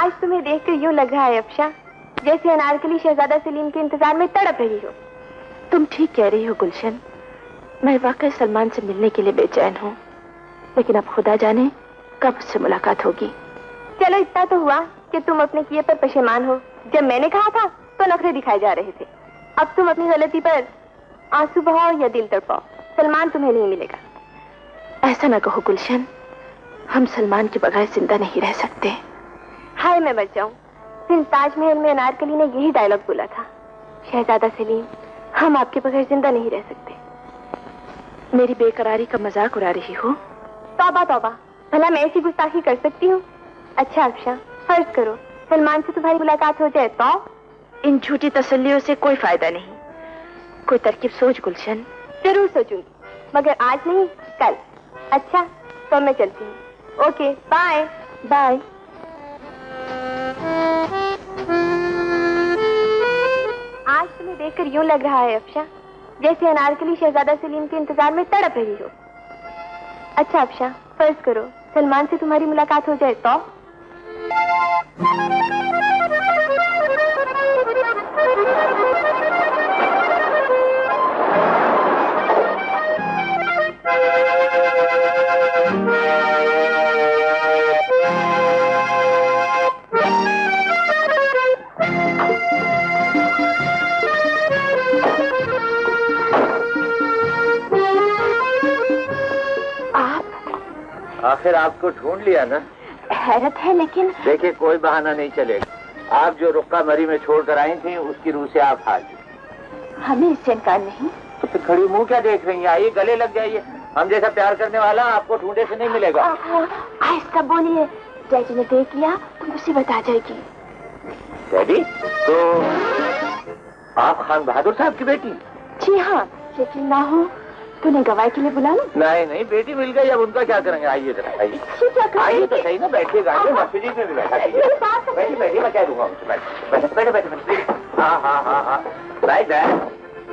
आज तुम्हें देखकर यूं लग रहा है अफशा जैसे अनारकली शहजादा सलीम के इंतजार में तड़प रही हो। तुम ठीक कह रही हो गुलशन, मैं वाकई सलमान से मिलने के लिए बेचैन हूँ, लेकिन अब खुदा जाने कब उससे मुलाकात होगी। चलो इतना तो हुआ कि तुम अपने किए पर पशेमान हो। जब मैंने कहा था तो नखरे दिखाए जा रहे थे, अब तुम अपनी गलती पर आंसू बहाओ या दिल तड़पाओ, सलमान तुम्हें नहीं मिलेगा। ऐसा ना कहो गुलशन, हम सलमान के बगैर जिंदा नहीं रह सकते। हाय मैं मर जाऊं। फिर ताजमहल में अनारकली ने यही डायलॉग बोला था, शहजादा सलीम हम आपके बगैर जिंदा नहीं रह सकते। मेरी बेकरारी का मजाक उड़ा रही हो? तौबा तौबा, भला मैं ऐसी गुस्ताखी कर सकती हूँ? अच्छा अफशा, फर्ज करो सलमान से तुम्हारी मुलाकात हो जाए तो? इन झूठी तसल्लियों से कोई फायदा नहीं। कोई तरकीब सोच गुलशन। जरूर सोचूंगी, मगर आज नहीं कल। अच्छा तो मैं चलती हूँ। Okay bye bye. आज तुम्हें देखकर यूं लग रहा है अफशा जैसे अनारकली शहजादा सलीम के इंतजार में तड़प रही हो। अच्छा अफशा, फर्ज करो सलमान से तुम्हारी मुलाकात हो जाए तो? आखिर आपको ढूंढ लिया ना। हैरत है लेकिन। देखिए कोई बहाना नहीं चलेगा। आप जो रुक्का मरी में छोड़कर आई थी उसकी रूह से आप हाजिर। हमें इससे इनकार नहीं। तो फिर खड़ी मुंह क्या देख रही हैं? आइए गले लग जाइए। हम जैसा प्यार करने वाला आपको ढूंढे से नहीं मिलेगा। आहिस्ता बोलिए, डैडी ने देख लिया तो मुसीबत आ जाएगी। डैडी? तो आप खान बहादुर साहब की बेटी? जी हाँ, लेकिन ना हो तो उन्हें गवाही के लिए बुला लो। नहीं नहीं, बेटी मिल गई, अब उनका क्या करेंगे? आइए जरा आइए। आइए तो सही ना, बैठिएगा। मस्जिद में भी बैठा बैठी बैठी, मैं कह दूंगा उनसे। बैठे बैठे बैठे बैठे। हाँ हाँ हाँ हाँ, राइट है।